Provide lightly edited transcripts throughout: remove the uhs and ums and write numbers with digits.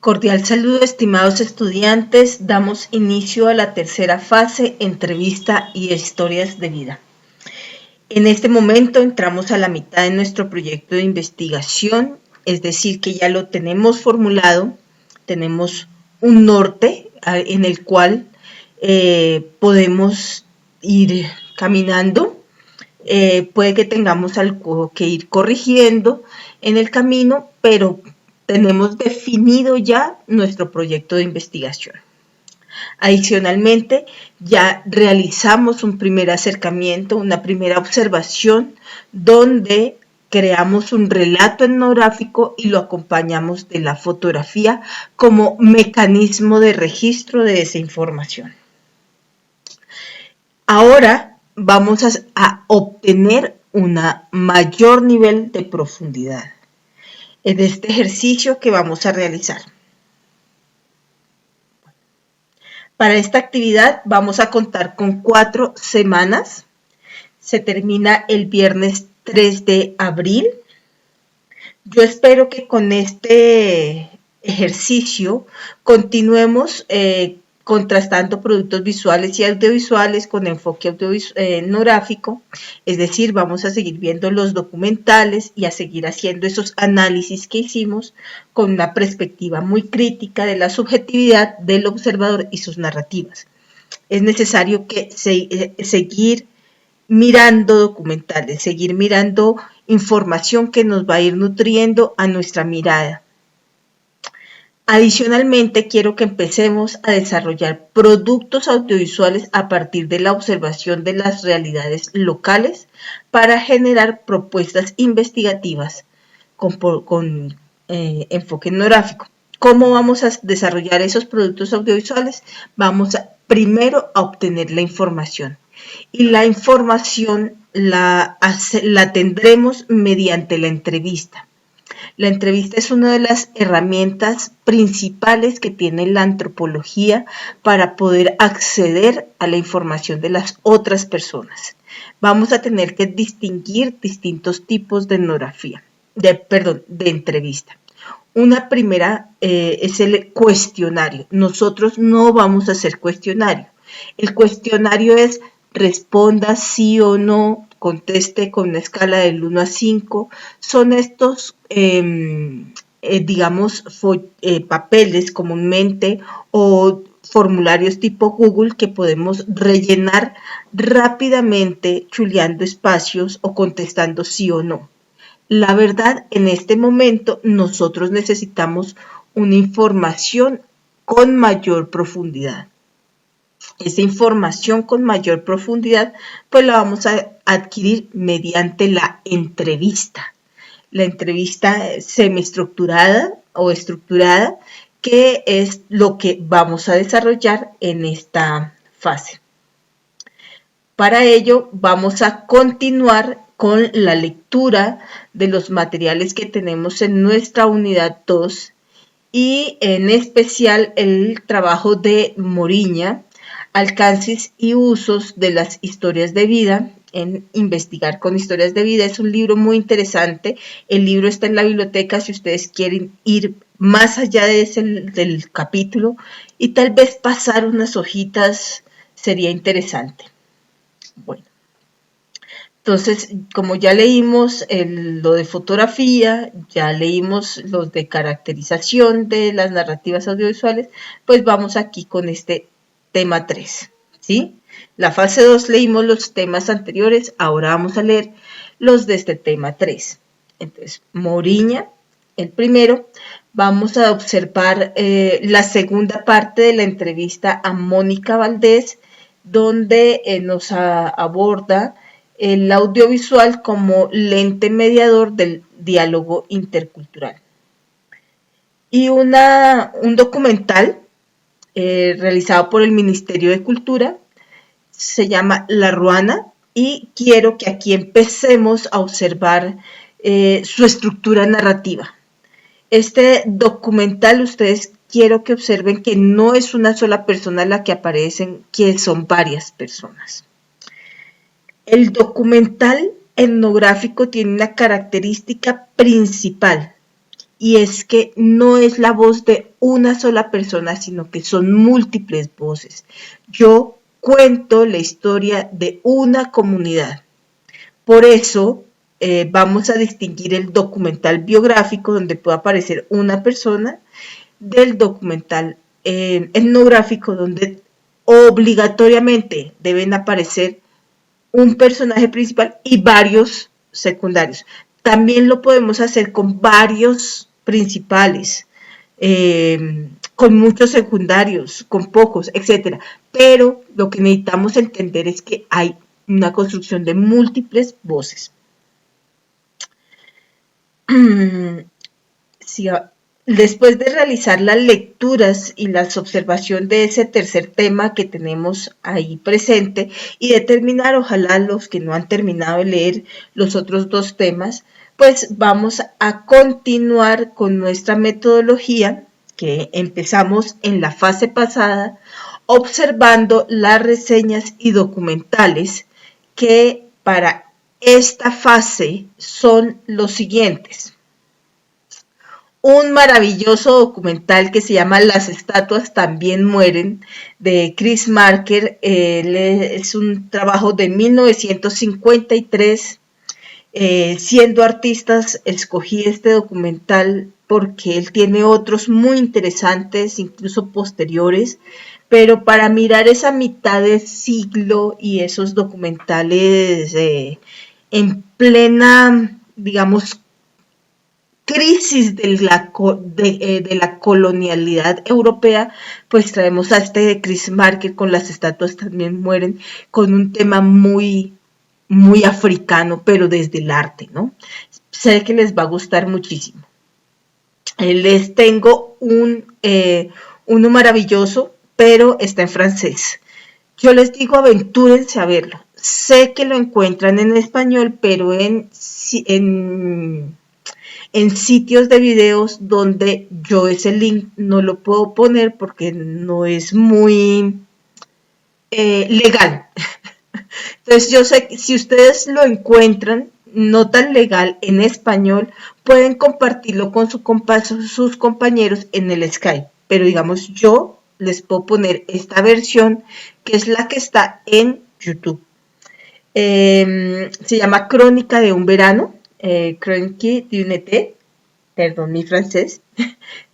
Cordial saludo, estimados estudiantes. Damos inicio a la tercera fase, entrevista y historias de vida. En este momento entramos a la mitad de nuestro proyecto de investigación, es decir, que ya lo tenemos formulado, tenemos un norte en el cual podemos ir caminando. Puede que tengamos algo que ir corrigiendo en el camino, pero tenemos definido ya nuestro proyecto de investigación. Adicionalmente, ya realizamos un primer acercamiento, una primera observación, donde creamos un relato etnográfico y lo acompañamos de la fotografía como mecanismo de registro de esa información. Ahora vamos a obtener un mayor nivel de profundidad en este ejercicio que vamos a realizar. Para esta actividad vamos a contar con 4 semanas. Se termina el viernes 3 de abril. Yo espero que con este ejercicio continuemos contrastando productos visuales y audiovisuales con enfoque etnográfico, es decir, vamos a seguir viendo los documentales y a seguir haciendo esos análisis que hicimos con una perspectiva muy crítica de la subjetividad del observador y sus narrativas. Es necesario que seguir mirando documentales, seguir mirando información que nos va a ir nutriendo a nuestra mirada. Adicionalmente, quiero que empecemos a desarrollar productos audiovisuales a partir de la observación de las realidades locales para generar propuestas investigativas con enfoque etnográfico. ¿Cómo vamos a desarrollar esos productos audiovisuales? Vamos primero a obtener la información. Y la información la tendremos mediante la entrevista. La entrevista es una de las herramientas principales que tiene la antropología para poder acceder a la información de las otras personas. Vamos a tener que distinguir distintos tipos de etnografía, de entrevista. Una primera es el cuestionario. Nosotros no vamos a hacer cuestionario. El cuestionario es responda sí o no, conteste con una escala del 1 a 5. Son estos, papeles comúnmente o formularios tipo Google que podemos rellenar rápidamente chuleando espacios o contestando sí o no. La verdad, en este momento nosotros necesitamos una información con mayor profundidad. Esa información con mayor profundidad, pues la vamos a adquirir mediante la entrevista. La entrevista semiestructurada o estructurada, que es lo que vamos a desarrollar en esta fase. Para ello, vamos a continuar con la lectura de los materiales que tenemos en nuestra unidad 2 y en especial el trabajo de Moriña, Alcances y usos de las historias de vida, en Investigar con historias de vida. Es un libro muy interesante. El libro está en la biblioteca si ustedes quieren ir más allá de del capítulo y tal vez pasar unas hojitas sería interesante. Bueno, entonces, como ya leímos lo de fotografía, ya leímos los de caracterización de las narrativas audiovisuales, pues vamos aquí con este tema 3, ¿sí? La fase 2 leímos los temas anteriores, ahora vamos a leer los de este tema 3. Entonces, Moriña, el primero, vamos a observar la segunda parte de la entrevista a Mónica Valdés, donde nos aborda el audiovisual como lente mediador del diálogo intercultural. Y un documental realizado por el Ministerio de Cultura, se llama La Ruana, y quiero que aquí empecemos a observar su estructura narrativa. Este documental, ustedes quiero que observen que no es una sola persona la que aparecen, que son varias personas. El documental etnográfico tiene una característica principal, y es que no es la voz de una sola persona, sino que son múltiples voces. Yo cuento la historia de una comunidad. Por eso vamos a distinguir el documental biográfico, donde puede aparecer una persona, del documental etnográfico, donde obligatoriamente deben aparecer un personaje principal y varios secundarios. También lo podemos hacer con varios principales, con muchos secundarios, con pocos, etcétera. Pero lo que necesitamos entender es que hay una construcción de múltiples voces. Sí, después de realizar las lecturas y las observaciones de ese tercer tema que tenemos ahí presente y determinar, ojalá los que no han terminado de leer los otros dos temas, pues vamos a continuar con nuestra metodología que empezamos en la fase pasada, observando las reseñas y documentales que para esta fase son los siguientes. Un maravilloso documental que se llama Las estatuas también mueren, de Chris Marker. Es un trabajo de 1953. Siendo artistas, escogí este documental porque él tiene otros muy interesantes, incluso posteriores, pero para mirar esa mitad de siglo y esos documentales en plena, digamos, crisis de la colonialidad europea, pues traemos a este de Chris Marker con Las estatuas también mueren, con un tema muy, muy africano, pero desde el arte, ¿no? Sé que les va a gustar muchísimo. Les tengo uno maravilloso, pero está en francés. Yo les digo, aventúrense a verlo. Sé que lo encuentran en español, pero en sitios de videos donde yo ese link no lo puedo poner porque no es muy legal. Entonces yo sé que si ustedes lo encuentran no tan legal en español, pueden compartirlo con sus compañeros en el Skype. Pero digamos, yo les puedo poner esta versión que es la que está en YouTube. Se llama Crónica de un verano. Chronique d'un été, perdón mi francés,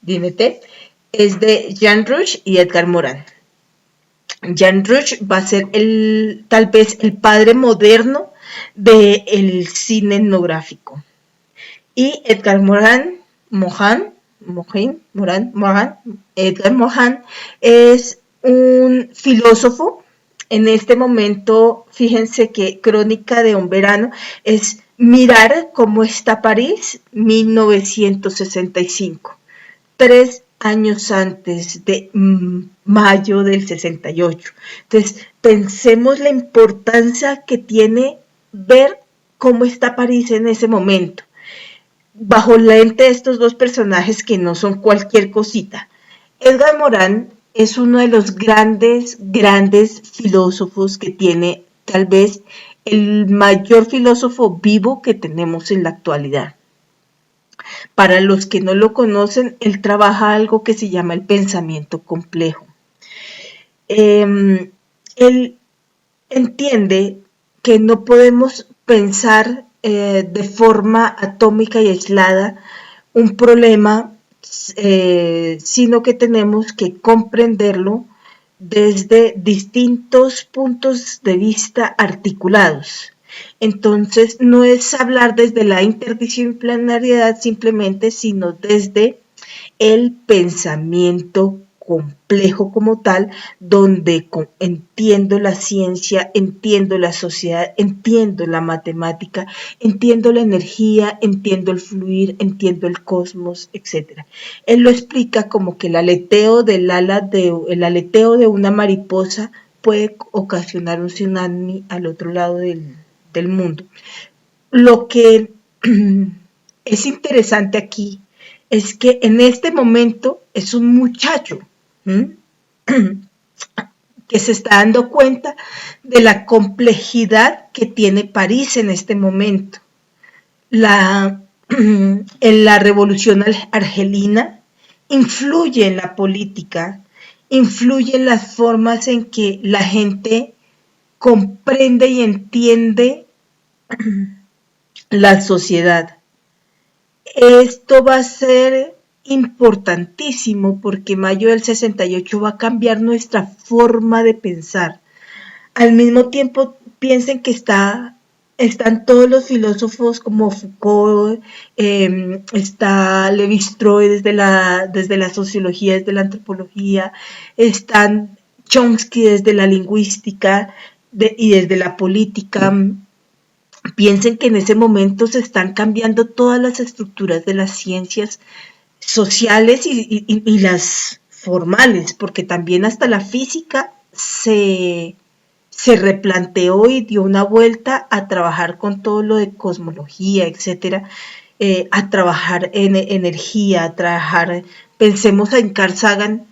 d'un été, es de Jean Rouch y Edgar Morin. Jean Rouch va a ser tal vez el padre moderno del cine etnográfico. Y Edgar Edgar Morin es un filósofo. En este momento, fíjense que Crónica de un verano es mirar cómo está París 1965. 3 años antes de mayo del 68. Entonces, pensemos la importancia que tiene ver cómo está París en ese momento, bajo la lente de estos dos personajes que no son cualquier cosita. Edgar Morin es uno de los grandes filósofos que tiene, tal vez, el mayor filósofo vivo que tenemos en la actualidad. Para los que no lo conocen, él trabaja algo que se llama el pensamiento complejo. Él entiende que no podemos pensar de forma atómica y aislada un problema, sino que tenemos que comprenderlo desde distintos puntos de vista articulados. Entonces, no es hablar desde la interdisciplinariedad simplemente, sino desde el pensamiento complejo como tal, donde entiendo la ciencia, entiendo la sociedad, entiendo la matemática, entiendo la energía, entiendo el fluir, entiendo el cosmos, etc. Él lo explica como que el aleteo de una mariposa puede ocasionar un tsunami al otro lado del mundo. Lo que es interesante aquí es que en este momento es un muchacho que se está dando cuenta de la complejidad que tiene París en este momento. La en la revolución argelina, influye en la política, influye en las formas en que la gente comprende y entiende la sociedad. Esto va a ser importantísimo porque mayo del 68 va a cambiar nuestra forma de pensar. Al mismo tiempo, piensen que están todos los filósofos como Foucault, está Levi-Strauss desde la sociología, desde la antropología, están Chomsky desde la lingüística y desde la política. Piensen que en ese momento se están cambiando todas las estructuras de las ciencias sociales y las formales, porque también hasta la física se replanteó y dio una vuelta a trabajar con todo lo de cosmología, etcétera, a trabajar en energía, a trabajar, pensemos en Carl Sagan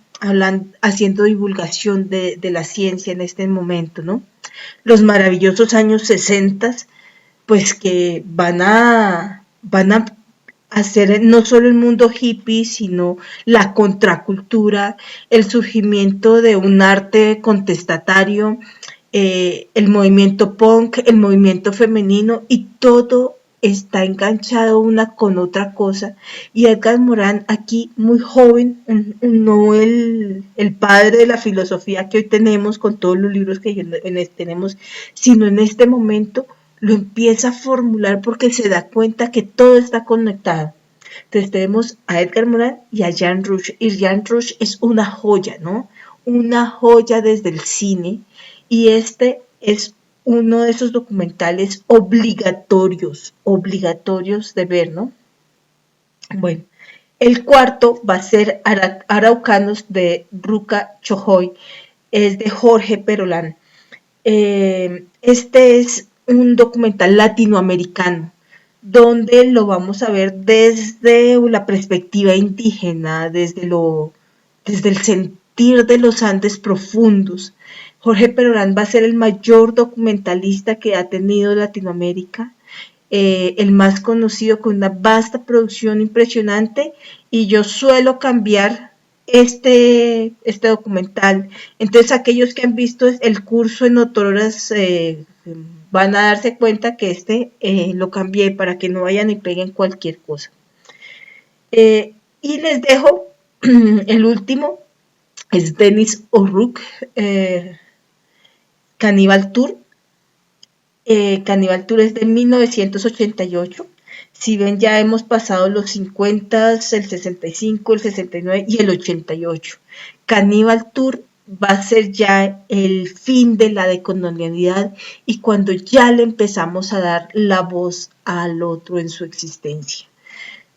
haciendo divulgación de la ciencia en este momento, ¿no? Los maravillosos años 60, pues que van a hacer no solo el mundo hippie, sino la contracultura, el surgimiento de un arte contestatario, el movimiento punk, el movimiento femenino, y todo está enganchado una con otra cosa. Y Edgar Morin, aquí muy joven, no el padre de la filosofía que hoy tenemos con todos los libros que tenemos, sino en este momento lo empieza a formular porque se da cuenta que todo está conectado. Entonces tenemos a Edgar Morin y a Jean Rouch, y Jean Rouch es una joya, ¿no? Una joya desde el cine, y este es uno de esos documentales obligatorios de ver, ¿no? Bueno, el cuarto va a ser Araucanos de Ruca Chojoy, es de Jorge Perolán. Este es un documental latinoamericano, donde lo vamos a ver desde la perspectiva indígena, desde el sentir de los Andes profundos. Jorge Perolán va a ser el mayor documentalista que ha tenido Latinoamérica, el más conocido, con una vasta producción impresionante, y yo suelo cambiar este documental. Entonces aquellos que han visto el curso en Otoras van a darse cuenta que lo cambié para que no vayan y peguen cualquier cosa. Y les dejo el último, es Denis O'Rourke, Cannibal Tour. Cannibal Tour es de 1988. Si ven, ya hemos pasado los 50, el 65, el 69 y el 88. Cannibal Tour va a ser ya el fin de la decolonialidad y cuando ya le empezamos a dar la voz al otro en su existencia.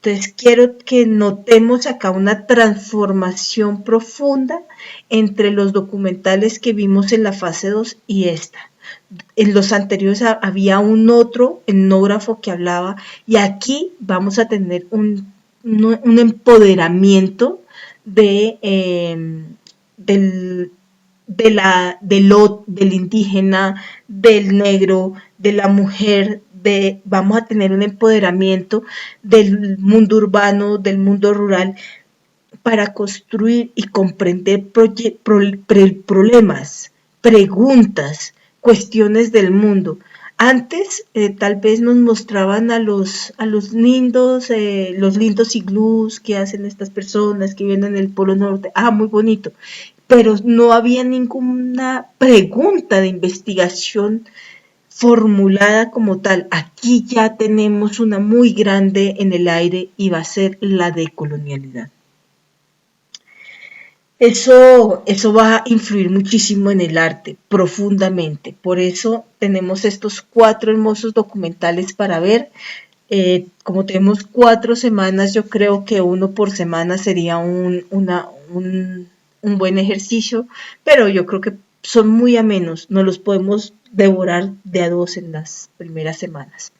Entonces quiero que notemos acá una transformación profunda entre los documentales que vimos en la fase 2 y esta. En los anteriores había un otro etnógrafo que hablaba, y aquí vamos a tener un empoderamiento del indígena, del negro, de la mujer, vamos a tener un empoderamiento del mundo urbano, del mundo rural, para construir y comprender problemas, preguntas, cuestiones del mundo. Antes tal vez nos mostraban a los lindos iglús que hacen estas personas que viven en el Polo Norte. Muy bonito. Pero no había ninguna pregunta de investigación formulada como tal. Aquí ya tenemos una muy grande en el aire y va a ser la decolonialidad. Eso va a influir muchísimo en el arte, profundamente. Por eso tenemos estos 4 hermosos documentales para ver. Como tenemos 4 semanas, yo creo que uno por semana sería un buen ejercicio, pero yo creo que son muy amenos, no los podemos devorar de a 2 en las primeras semanas.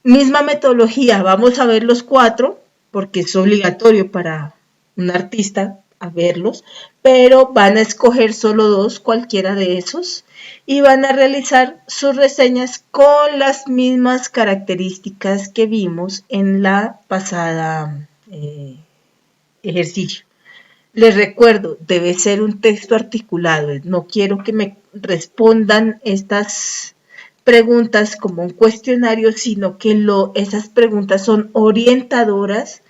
Misma metodología, vamos a ver los 4, porque es obligatorio para un artista a verlos, pero van a escoger solo dos, cualquiera de esos, y van a realizar sus reseñas con las mismas características que vimos en la pasada ejercicio. Les recuerdo, debe ser un texto articulado. No quiero que me respondan estas preguntas como un cuestionario, sino que esas preguntas son orientadoras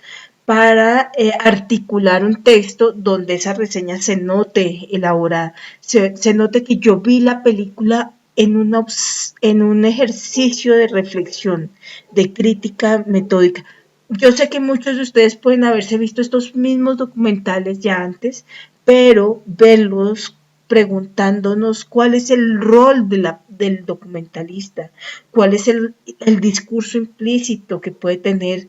para articular un texto donde esa reseña se note elaborada, se note que yo vi la película en un ejercicio de reflexión, de crítica metódica. Yo sé que muchos de ustedes pueden haberse visto estos mismos documentales ya antes, pero verlos preguntándonos cuál es el rol del documentalista, cuál es el discurso implícito que puede tener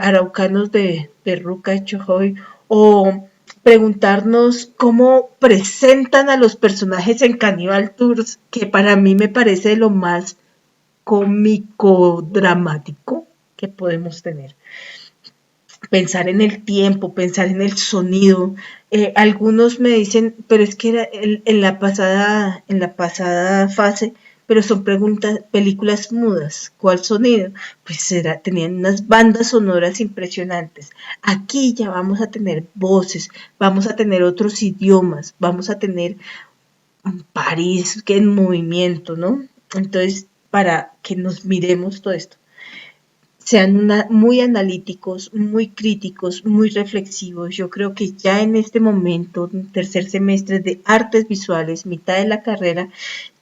Araucanos de Ruca y Chojoy, o preguntarnos cómo presentan a los personajes en Cannibal Tours, que para mí me parece lo más cómico dramático que podemos tener. Pensar en el tiempo, pensar en el sonido. Algunos me dicen, pero es que era en la pasada fase, pero son películas mudas. ¿Cuál sonido? Pues tenían unas bandas sonoras impresionantes. Aquí ya vamos a tener voces, vamos a tener otros idiomas, vamos a tener París que en movimiento, ¿no? Entonces, para que nos miremos todo esto, sean muy analíticos, muy críticos, muy reflexivos. Yo creo que ya en este momento, tercer semestre de artes visuales, mitad de la carrera,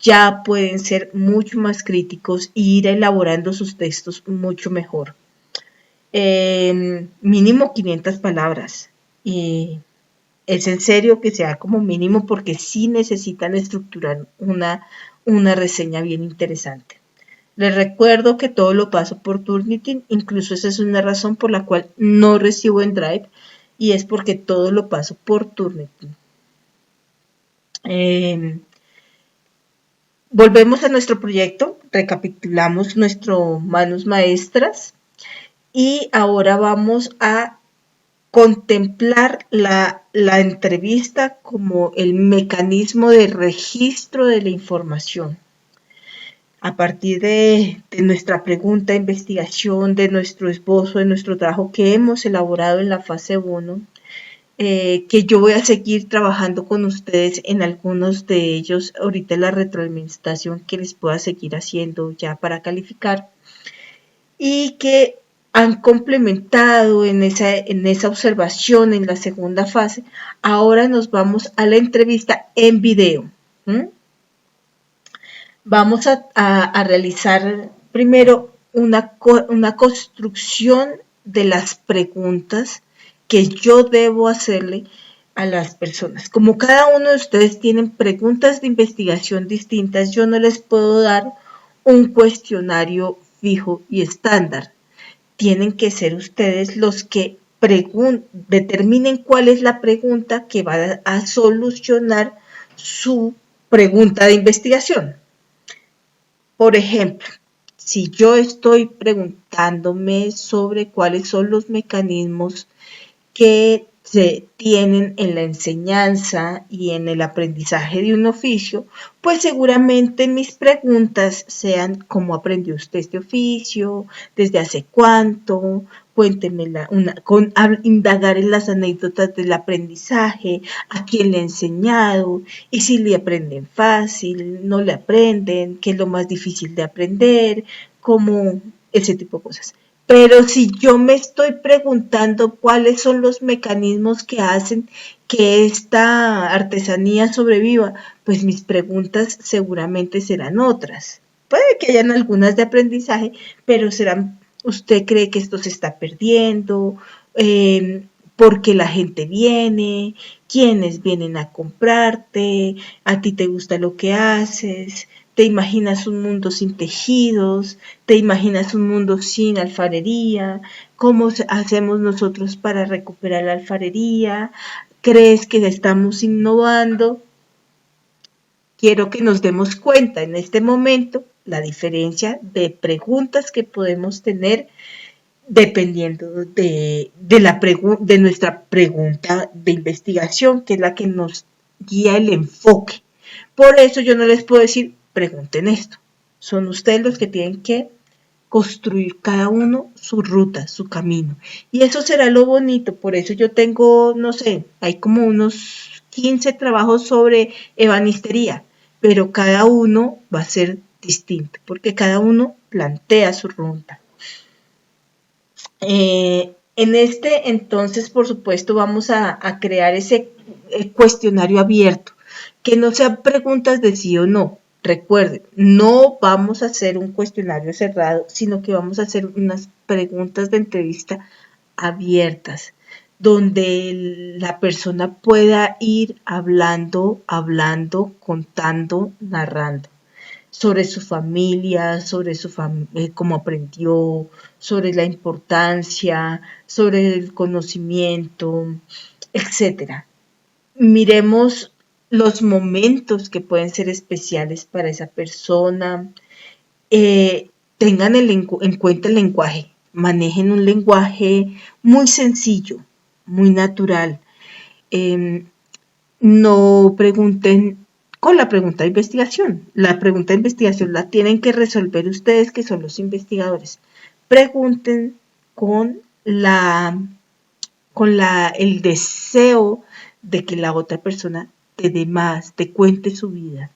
ya pueden ser mucho más críticos e ir elaborando sus textos mucho mejor. Mínimo 500 palabras. Y es en serio que sea como mínimo porque sí necesitan estructurar una reseña bien interesante. Les recuerdo que todo lo paso por Turnitin, incluso esa es una razón por la cual no recibo en Drive y es porque todo lo paso por Turnitin. Volvemos a nuestro proyecto, recapitulamos nuestro manos maestras y ahora vamos a contemplar la entrevista como el mecanismo de registro de la información. A partir de nuestra pregunta, investigación, de nuestro esbozo, de nuestro trabajo que hemos elaborado en la fase 1, que yo voy a seguir trabajando con ustedes en algunos de ellos, ahorita la retroalimentación que les pueda seguir haciendo ya para calificar, y que han complementado en esa observación en la segunda fase. Ahora nos vamos a la entrevista en video. Vamos a realizar primero una construcción de las preguntas que yo debo hacerle a las personas. Como cada uno de ustedes tienen preguntas de investigación distintas, yo no les puedo dar un cuestionario fijo y estándar. Tienen que ser ustedes los que determinen cuál es la pregunta que va a solucionar su pregunta de investigación. Por ejemplo, si yo estoy preguntándome sobre cuáles son los mecanismos que se tienen en la enseñanza y en el aprendizaje de un oficio, pues seguramente mis preguntas sean cómo aprendió usted este oficio, desde hace cuánto, cuénteme indagar en las anécdotas del aprendizaje, a quién le ha enseñado, y si le aprenden fácil, no le aprenden, qué es lo más difícil de aprender, como ese tipo de cosas. Pero si yo me estoy preguntando cuáles son los mecanismos que hacen que esta artesanía sobreviva, pues mis preguntas seguramente serán otras. Puede que hayan algunas de aprendizaje, pero serán, ¿usted cree que esto se está perdiendo? ¿Por qué la gente viene? ¿Quiénes vienen a comprarte? ¿A ti te gusta lo que haces? ¿Te imaginas un mundo sin tejidos? ¿Te imaginas un mundo sin alfarería? ¿Cómo hacemos nosotros para recuperar la alfarería? ¿Crees que estamos innovando? Quiero que nos demos cuenta en este momento la diferencia de preguntas que podemos tener dependiendo de nuestra pregunta de investigación, que es la que nos guía el enfoque. Por eso yo no les puedo decir, pregunten esto. Son ustedes los que tienen que construir cada uno su ruta, su camino. Y eso será lo bonito. Por eso yo tengo, no sé, hay como unos 15 trabajos sobre ebanistería, pero cada uno va a ser distinto, porque cada uno plantea su ruta. En este, entonces, por supuesto, vamos a crear ese cuestionario abierto, que no sean preguntas de sí o no. Recuerden, no vamos a hacer un cuestionario cerrado, sino que vamos a hacer unas preguntas de entrevista abiertas, donde la persona pueda ir hablando, contando, narrando sobre su familia, sobre cómo aprendió, sobre la importancia, sobre el conocimiento, etcétera. Miremos los momentos que pueden ser especiales para esa persona. Tengan en cuenta el lenguaje, manejen un lenguaje muy sencillo, muy natural. No pregunten con la pregunta de investigación. La pregunta de investigación la tienen que resolver ustedes, que son los investigadores. Pregunten con el deseo de que la otra persona te dé más, te cuente su vida.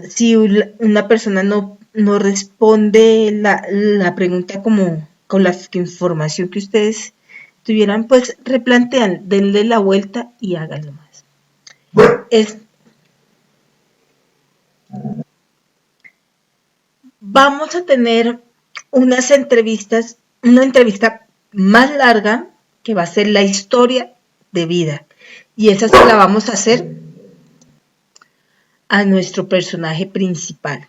Si una persona no responde la pregunta como con la información que ustedes tuvieran, pues replantean, denle la vuelta y háganlo más. Vamos a tener una entrevista más larga, que va a ser la historia de vida. Y esa se la vamos a hacer a nuestro personaje principal.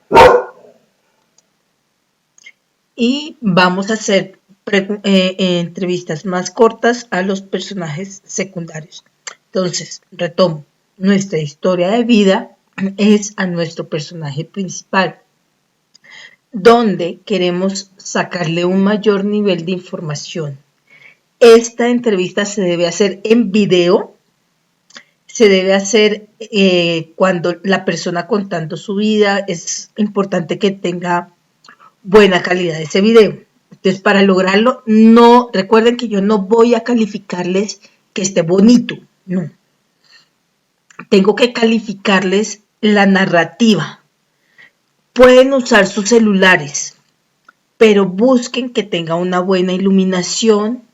Y vamos a hacer entrevistas más cortas a los personajes secundarios. Entonces, retomo, nuestra historia de vida es a nuestro personaje principal, donde queremos sacarle un mayor nivel de información. Esta entrevista se debe hacer en video, se debe hacer cuando la persona contando su vida, es importante que tenga buena calidad ese video. Entonces, para lograrlo, recuerden que yo no voy a calificarles que esté bonito, no. Tengo que calificarles la narrativa. Pueden usar sus celulares, pero busquen que tenga una buena iluminación,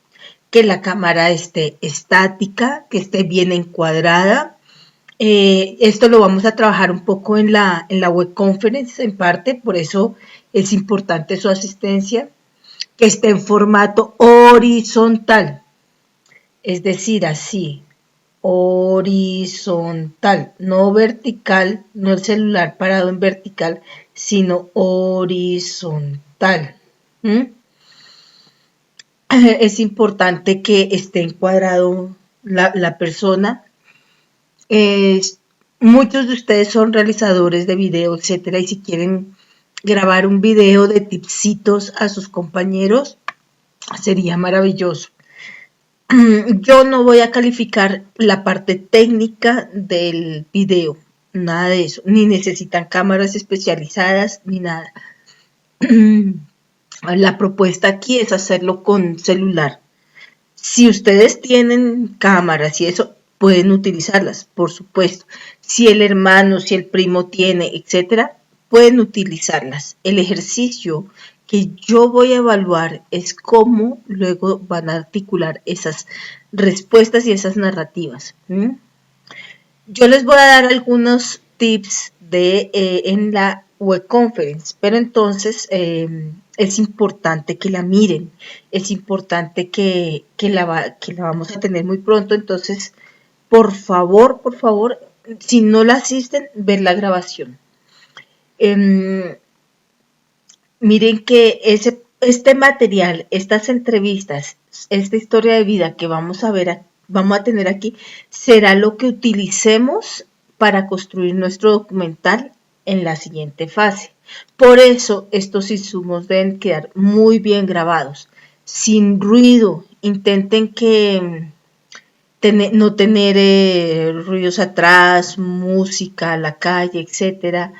que la cámara esté estática, que esté bien encuadrada. Esto lo vamos a trabajar un poco en la web conference en parte, por eso es importante su asistencia, que esté en formato horizontal, es decir, así, horizontal, no vertical, no el celular parado en vertical, sino horizontal. Es importante que esté encuadrado la persona. Muchos de ustedes son realizadores de video, etcétera, y si quieren grabar un video de tipsitos a sus compañeros, sería maravilloso. Yo no voy a calificar la parte técnica del video, nada de eso, ni necesitan cámaras especializadas, ni nada. La propuesta aquí es hacerlo con celular. Si ustedes tienen cámaras y eso, pueden utilizarlas, por supuesto. Si el hermano, si el primo tiene, etcétera, pueden utilizarlas. El ejercicio que yo voy a evaluar es cómo luego van a articular esas respuestas y esas narrativas. Yo les voy a dar algunos tips en la web conference, pero entonces es importante que la miren, es importante que la vamos a tener muy pronto, entonces por favor, si no la asisten, ver la grabación. Miren que este material, estas entrevistas, esta historia de vida que vamos a tener aquí, será lo que utilicemos para construir nuestro documental en la siguiente fase. Por eso estos insumos deben quedar muy bien grabados, sin ruido. Intenten que no tener ruidos atrás, música, la calle, etcétera.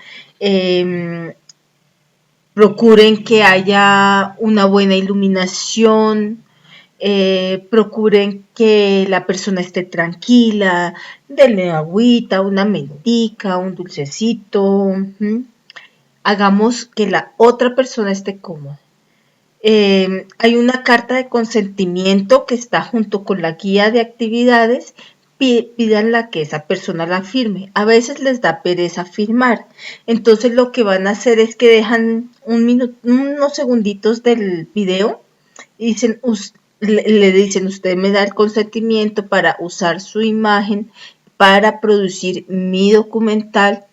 Procuren que haya una buena iluminación, procuren que la persona esté tranquila, denle agüita, una mentica, un dulcecito. Hagamos que la otra persona esté cómoda. Hay una carta de consentimiento que está junto con la guía de actividades. Pídanla que esa persona la firme. A veces les da pereza firmar. Entonces lo que van a hacer es que dejan unos segunditos del video y dicen, le dicen, usted me da el consentimiento para usar su imagen para producir mi documental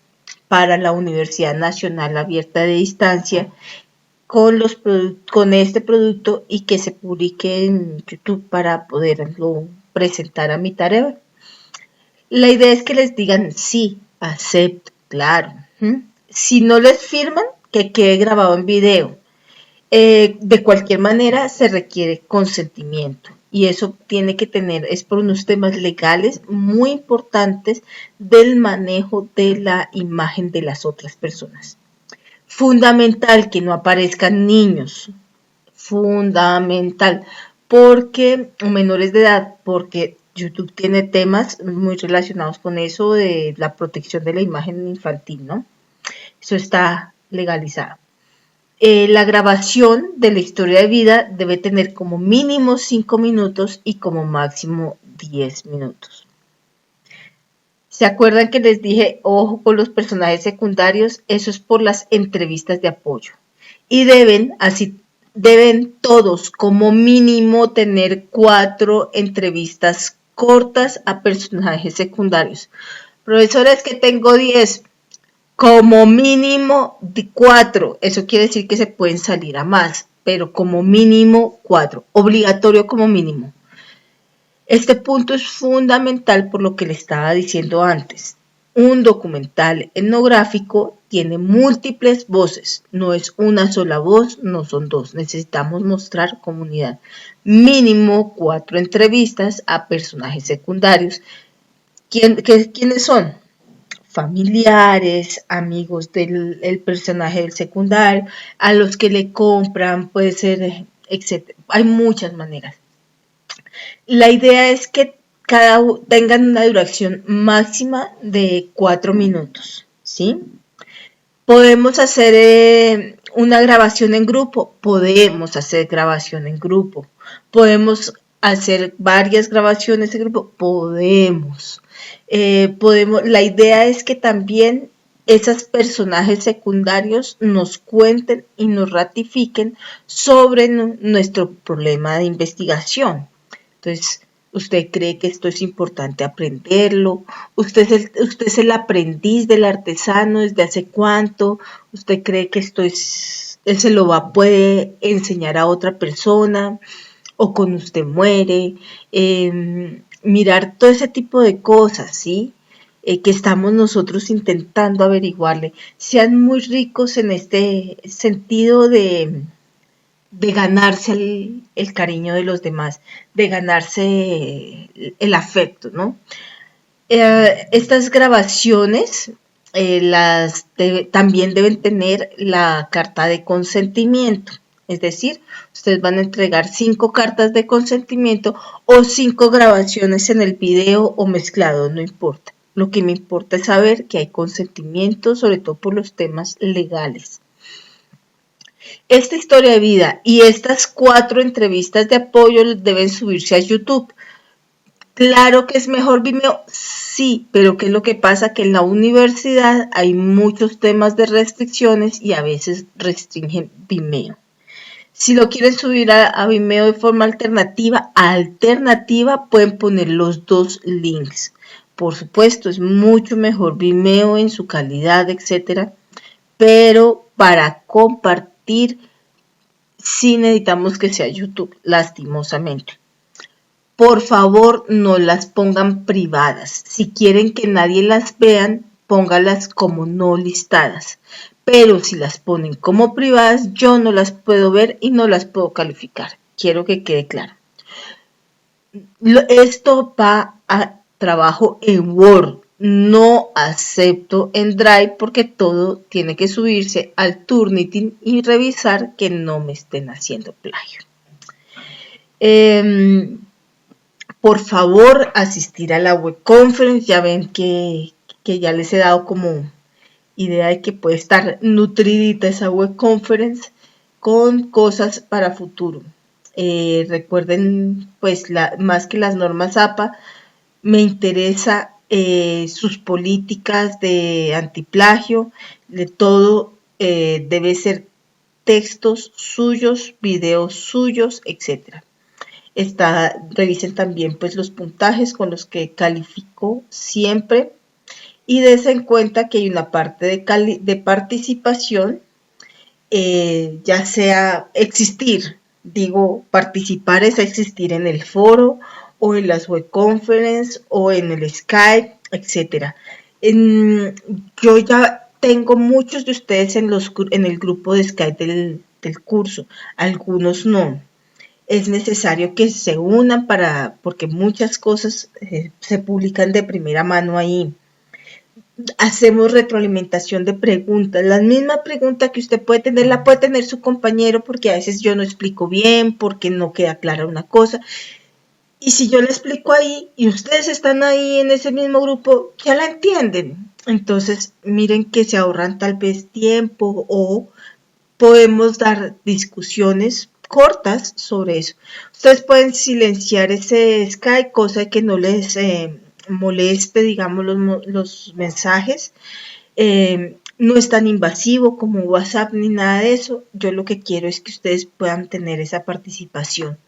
para la Universidad Nacional Abierta de Distancia con este producto y que se publique en YouTube para poderlo presentar a mi tarea. La idea es que les digan sí, acepto, claro. Si no les firman, que quede grabado en video. De cualquier manera se requiere consentimiento y eso tiene que tener, es por unos temas legales muy importantes del manejo de la imagen de las otras personas. Fundamental que no aparezcan niños, fundamental, porque menores de edad, porque YouTube tiene temas muy relacionados con eso de la protección de la imagen infantil, ¿no? Eso está legalizado. La grabación de la historia de vida debe tener como mínimo 5 minutos y como máximo 10 minutos. ¿Se acuerdan que les dije, ojo con los personajes secundarios? Eso es por las entrevistas de apoyo. Y deben todos como mínimo tener 4 entrevistas cortas a personajes secundarios. Profesora, es que tengo 10. Como mínimo 4. Eso quiere decir que se pueden salir a más, pero como mínimo 4. Obligatorio como mínimo. Este punto es fundamental por lo que le estaba diciendo antes. Un documental etnográfico tiene múltiples voces, no es una sola voz, no son dos. Necesitamos mostrar comunidad. Mínimo 4 entrevistas a personajes secundarios. ¿Quiénes son? Familiares, amigos del personaje del secundario, a los que le compran, puede ser, etc. Hay muchas maneras. La idea es que tengan una duración máxima de 4 minutos, ¿sí? ¿Podemos hacer una grabación en grupo? Podemos hacer grabación en grupo. ¿Podemos hacer varias grabaciones en grupo? Podemos. La idea es que también esos personajes secundarios nos cuenten y nos ratifiquen sobre nuestro problema de investigación. Entonces, ¿usted cree que esto es importante aprenderlo? ¿Usted es el aprendiz del artesano desde hace cuánto? ¿Usted cree que él se lo puede enseñar a otra persona? ¿O con usted muere? Mirar todo ese tipo de cosas, ¿sí? Que estamos nosotros intentando averiguarle. Sean muy ricos en este sentido de ganarse el cariño de los demás, de ganarse el afecto, ¿no? Estas grabaciones también deben tener la carta de consentimiento, es decir, ustedes van a entregar 5 cartas de consentimiento o 5 grabaciones en el video o mezclado, no importa. Lo que me importa es saber que hay consentimiento, sobre todo por los temas legales. Esta historia de vida y estas 4 entrevistas de apoyo deben subirse a YouTube. Claro que es mejor Vimeo, sí, pero ¿qué es lo que pasa? Que en la universidad hay muchos temas de restricciones y a veces restringen Vimeo. Si lo quieren subir a Vimeo de forma alternativa, pueden poner los 2 links. Por supuesto, es mucho mejor Vimeo en su calidad, etcétera, pero para compartir sí necesitamos que sea YouTube, lastimosamente. Por favor, no las pongan privadas. Si quieren que nadie las vean, póngalas como no listadas. pero si las ponen como privadas, yo no las puedo ver y no las puedo calificar. Quiero que quede claro. Esto va a trabajo en Word. No acepto en Drive porque todo tiene que subirse al Turnitin y revisar que no me estén haciendo plagio. Por favor, asistir a la web conference. Ya ven que ya les he dado como idea de que puede estar nutridita esa web conference con cosas para futuro. Recuerden, pues, más que las normas APA, me interesa sus políticas de antiplagio, de todo debe ser textos suyos, videos suyos, etc. Revisen también pues los puntajes con los que califico siempre y des en cuenta que hay una parte de participación, ya sea existir, digo, participar es existir en el foro o en las web conference o en el Skype, etc. Yo ya tengo muchos de ustedes en el grupo de Skype del curso, algunos no. Es necesario que se unan porque muchas cosas se publican de primera mano ahí. Hacemos retroalimentación de preguntas. La misma pregunta que usted puede tener, la puede tener su compañero, porque a veces yo no explico bien, porque no queda clara una cosa. Y si yo le explico ahí y ustedes están ahí en ese mismo grupo, ya la entienden. Entonces, miren que se ahorran tal vez tiempo o podemos dar discusiones cortas sobre eso. Ustedes pueden silenciar ese Skype, cosa que no les moleste, digamos, los mensajes. No es tan invasivo como WhatsApp ni nada de eso. Yo lo que quiero es que ustedes puedan tener esa participación.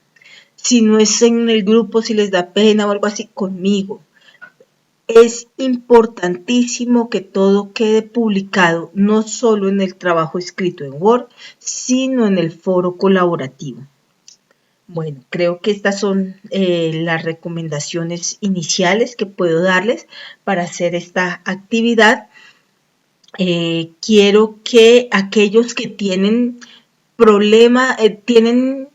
Si no es en el grupo, si les da pena o algo así, conmigo. Es importantísimo que todo quede publicado, no solo en el trabajo escrito en Word, sino en el foro colaborativo. Bueno, creo que estas son las recomendaciones iniciales que puedo darles para hacer esta actividad. Quiero que aquellos que tienen tienen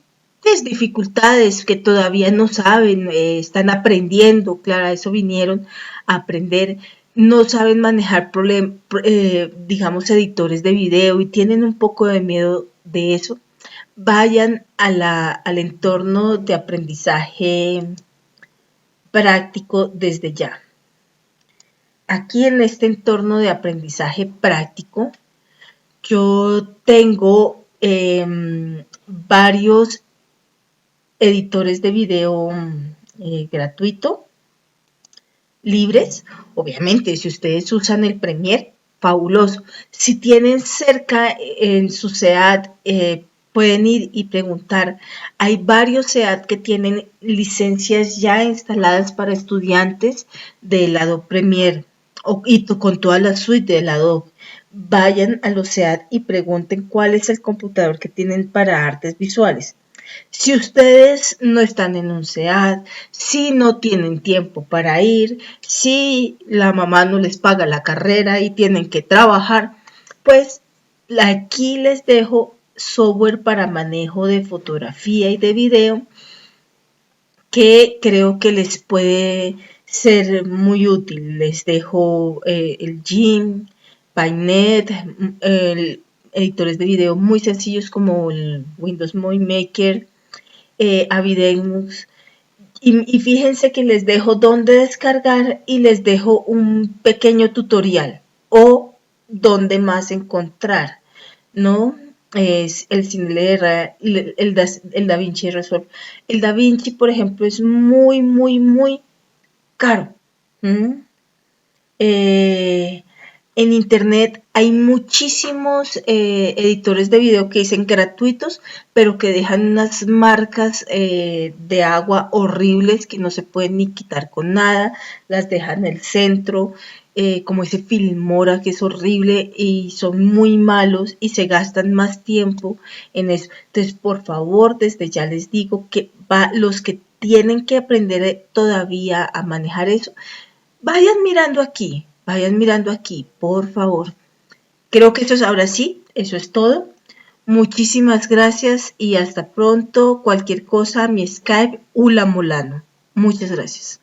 dificultades, que todavía no saben, están aprendiendo, claro, a eso vinieron a aprender, no saben manejar digamos, editores de video y tienen un poco de miedo de eso, vayan al entorno de aprendizaje práctico desde ya. Aquí en este entorno de aprendizaje práctico, yo tengo varios editores de video gratuito, libres. Obviamente, si ustedes usan el Premiere, fabuloso. Si tienen cerca en su SEAD, pueden ir y preguntar. Hay varios SEAD que tienen licencias ya instaladas para estudiantes del Adobe Premiere y con toda la suite del Adobe. Vayan a los SEAD y pregunten cuál es el computador que tienen para artes visuales. Si ustedes no están en un SEAD, si no tienen tiempo para ir, si la mamá no les paga la carrera y tienen que trabajar, pues aquí les dejo software para manejo de fotografía y de video que creo que les puede ser muy útil. Les dejo el GIMP, Painet, editores de video muy sencillos como el Windows Movie Maker, Avidemux. Y fíjense que les dejo dónde descargar y les dejo un pequeño tutorial o dónde más encontrar, ¿no? Es el Cinelera, el DaVinci Resolve. El DaVinci, por ejemplo, es muy, muy, muy caro. En internet hay muchísimos editores de video que dicen gratuitos, pero que dejan unas marcas de agua horribles que no se pueden ni quitar con nada, las dejan en el centro, como ese Filmora que es horrible y son muy malos y se gastan más tiempo en eso. Entonces, por favor, desde ya les digo que los que tienen que aprender todavía a manejar eso, vayan mirando aquí, por favor. Creo que eso es ahora sí, eso es todo. Muchísimas gracias y hasta pronto. Cualquier cosa, mi Skype, Ula Molano. Muchas gracias.